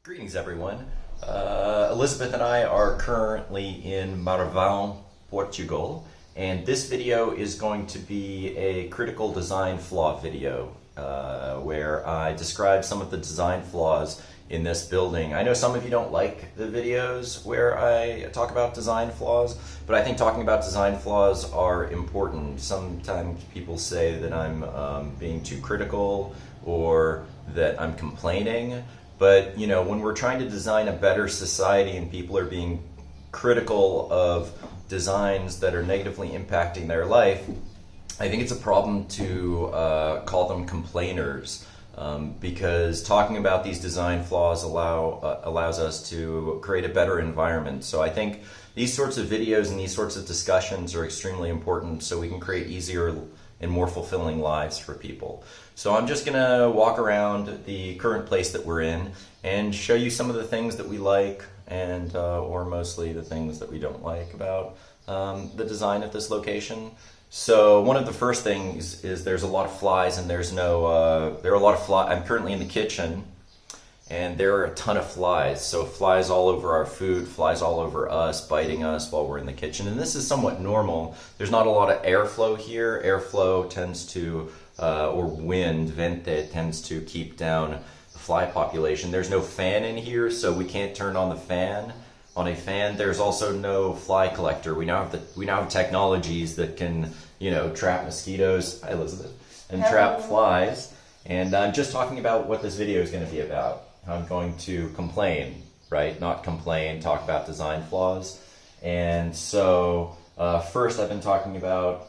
Greetings, everyone. Elizabeth and I are currently in Marvao, Portugal, and this video is going to be a critical design flaw video where I describe some of the design flaws in this building. I know some of you don't like the videos where I talk about design flaws, but I think talking about design flaws are important. Sometimes people say that I'm being too critical or that I'm complaining. But, you know, when we're trying to design a better society and people are being critical of designs that are negatively impacting their life, I think it's a problem to call them complainers, because talking about these design flaws allows us to create a better environment. So I think these sorts of videos and these sorts of discussions are extremely important so we can create easier and more fulfilling lives for people. So I'm just gonna walk around the current place that we're in and show you some of the things that we like and or mostly the things that we don't like about the design of this location. So one of the first things is there's a lot of flies and there are a lot of flies. I'm currently in the kitchen and there are a ton of flies. So flies all over our food, flies all over us, biting us while we're in the kitchen. And this is somewhat normal. There's not a lot of airflow here. Airflow tends to, or wind, vente, tends to keep down the fly population. There's no fan in here, so we can't turn on the fan. On a fan, there's also no fly collector. We now have technologies that can, you know, trap mosquitoes. Hi, Elizabeth, and trap flies. And I'm just talking about what this video is going to be about. I'm going to complain, right? Not complain, talk about design flaws. And so first I've been talking about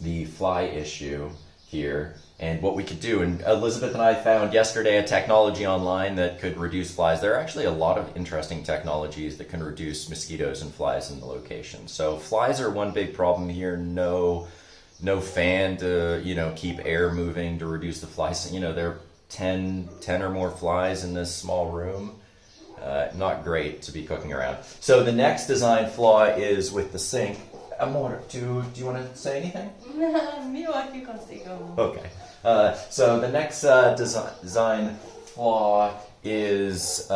the fly issue here and what we could do. And Elizabeth and I found yesterday a technology online that could reduce flies. There are actually a lot of interesting technologies that can reduce mosquitoes and flies in the location. So flies are one big problem here. No fan to, you know, keep air moving to reduce the flies. You know, there are 10 or more flies in this small room. Not great to be cooking around. So the next design flaw is with the sink. Amor, do you want to say anything? Okay. So the next design flaw is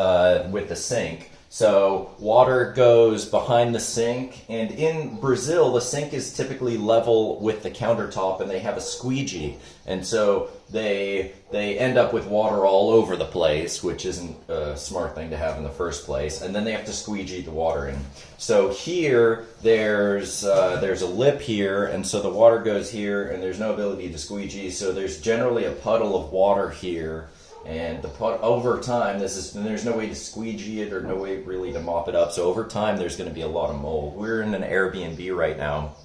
with the sink. So water goes behind the sink, and in Brazil, the sink is typically level with the countertop, and they have a squeegee, and so they end up with water all over the place, which isn't a smart thing to have in the first place, and then they have to squeegee the water in. So here, there's a lip here, and so the water goes here, and there's no ability to squeegee, so there's generally a puddle of water here. And over time, there's no way to squeegee it or no way really to mop it up. So over time, there's going to be a lot of mold. We're in an Airbnb right now,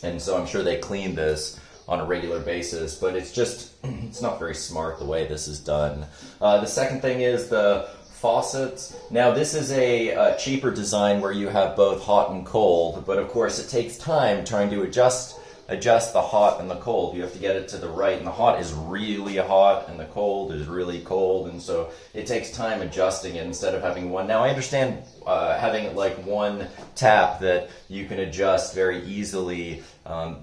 and so I'm sure they clean this on a regular basis, but it's not very smart the way this is done. The second thing is the faucets. Now this is a cheaper design where you have both hot and cold, but of course it takes time trying to adjust the hot and the cold. You have to get it to the right, and the hot is really hot and the cold is really cold, and so it takes time adjusting it instead of having one. Now I understand having like one tap that you can adjust very easily.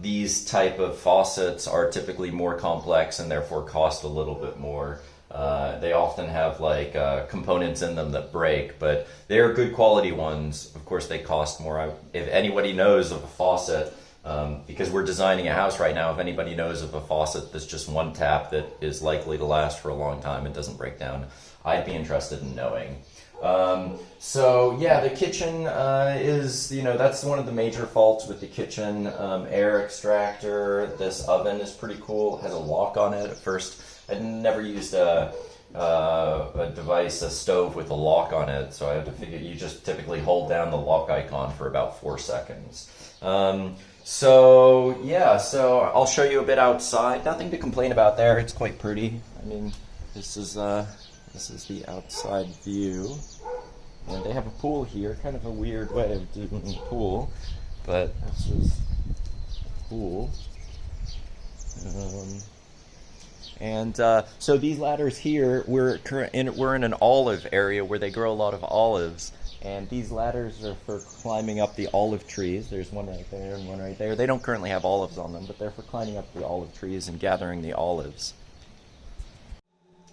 These type of faucets are typically more complex and therefore cost a little bit more. They often have like components in them that break, but they're good quality ones. Of course they cost more. If anybody knows of a faucet, because we're designing a house right now, if anybody knows of a faucet that's just one tap that is likely to last for a long time and doesn't break down, I'd be interested in knowing. So yeah, the kitchen is, you know, that's one of the major faults with the kitchen. Air extractor, this oven is pretty cool, it has a lock on it. At first, I'd never used a stove with a lock on it, so I had to figure you just typically hold down the lock icon for about 4 seconds. So yeah, so I'll show you a bit outside. Nothing to complain about there. It's quite pretty. I mean, this is the outside view, and they have a pool here. Kind of a weird way of doing a pool, but this is a pool. So these ladders here, we're in an olive area where they grow a lot of olives. And these ladders are for climbing up the olive trees. There's one right there and one right there. They don't currently have olives on them, but they're for climbing up the olive trees and gathering the olives.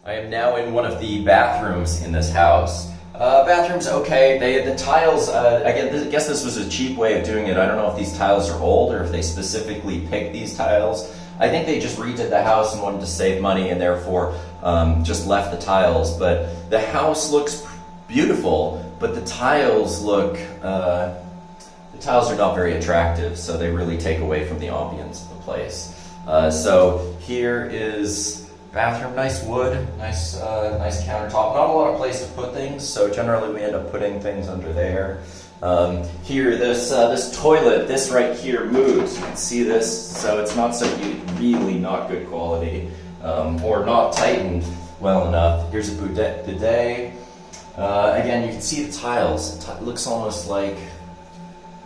I am now in one of the bathrooms in this house. Bathroom's okay. The tiles, I guess this was a cheap way of doing it. I don't know if these tiles are old or if they specifically picked these tiles. I think they just redid the house and wanted to save money and therefore just left the tiles. But the house looks beautiful, but the tiles look, the tiles are not very attractive, so they really take away from the ambience of the place. So here is bathroom, nice wood, nice countertop. Not a lot of place to put things, so generally we end up putting things under there. Here, this toilet, this right here moves. You can see this, so it's not so really not good quality, or not tightened well enough. Here's a bidet. Again, you can see the tiles. It looks almost like,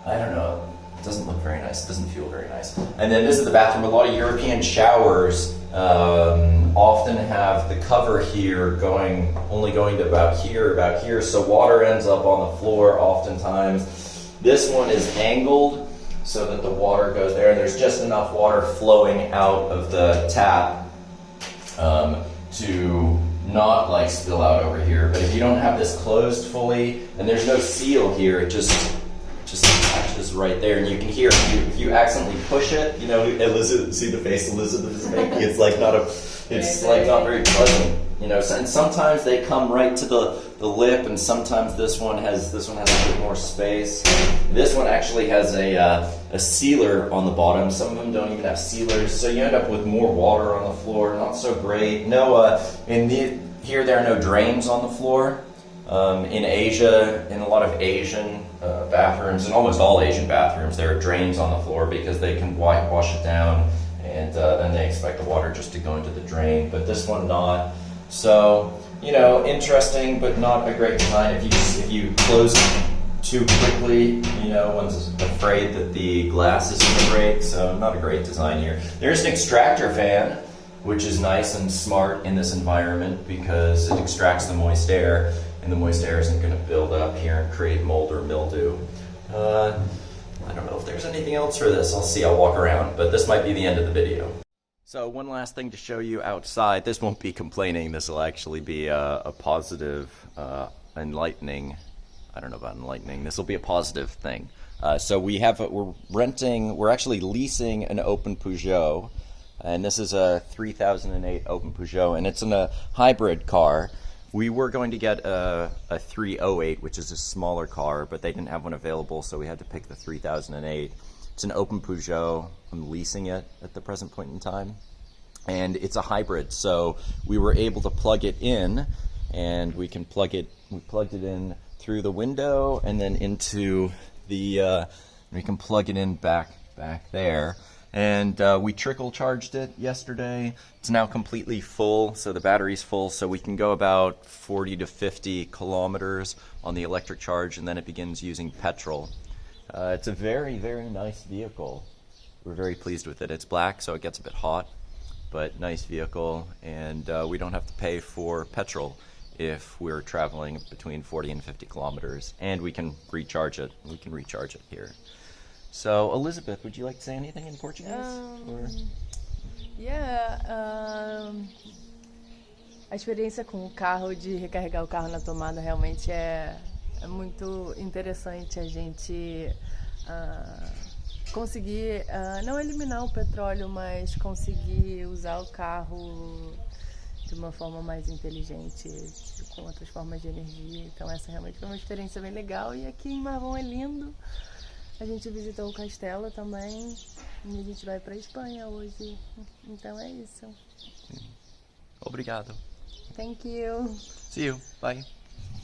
I don't know. It doesn't look very nice. It doesn't feel very nice. And then this is the bathroom. A lot of European showers often have the cover here only going to about here, so water ends up on the floor oftentimes. This one is angled so that the water goes there, and there's just enough water flowing out of the tap to not like spill out over here. But if you don't have this closed fully, and there's no seal here, it just attaches right there, and you can hear if you accidentally push it. You know, Elizabeth, see the face Elizabeth is making. It's like not very pleasant. You know, and sometimes they come right to the lip, and sometimes this one has a bit more space. This one actually has a sealer on the bottom. Some of them don't even have sealers, so you end up with more water on the floor. Not so great. No, here there are no drains on the floor. In Asia, in a lot of Asian bathrooms, in almost all Asian bathrooms, there are drains on the floor because they can wash it down, and then they expect the water just to go into the drain. But this one not. So, you know, interesting, but not a great design. If you close it too quickly, you know, one's afraid that the glass is going to break. So, not a great design here. There's an extractor fan, which is nice and smart in this environment because it extracts the moist air, and the moist air isn't going to build up here and create mold or mildew. I don't know if there's anything else for this. I'll see. I'll walk around, but this might be the end of the video. So one last thing to show you outside. This won't be complaining. This will actually be a positive, enlightening. I don't know about enlightening. This will be a positive thing. So we're actually leasing an open Peugeot, and this is a 3008 open Peugeot, and it's in a hybrid car. We were going to get a 308, which is a smaller car, but they didn't have one available, so we had to pick the 3008. It's an open Peugeot. I'm leasing it at the present point in time, and it's a hybrid, so we were able to plug it in, and we plugged it in through the window, and then into the, we can plug it in back there. And we trickle charged it yesterday. It's now completely full, so the battery's full, so we can go about 40 to 50 kilometers on the electric charge, and then it begins using petrol. It's a very, very nice vehicle. We're very pleased with it. It's black, so it gets a bit hot, but nice vehicle, and we don't have to pay for petrol if we're traveling between 40 and 50 kilometers, and we can recharge it. We can recharge it here. So, Elizabeth, would you like to say anything in Portuguese? A experiência com o carro, de recarregar o carro na tomada, realmente é muito interessante a gente conseguir, não eliminar o petróleo, mas conseguir usar o carro de uma forma mais inteligente, com outras formas de energia. Então essa realmente foi uma experiência bem legal. E aqui em Marvao é lindo. A gente visitou o castelo também e a gente vai para a Espanha hoje. Então é isso. Obrigado. Thank you. See you. Bye.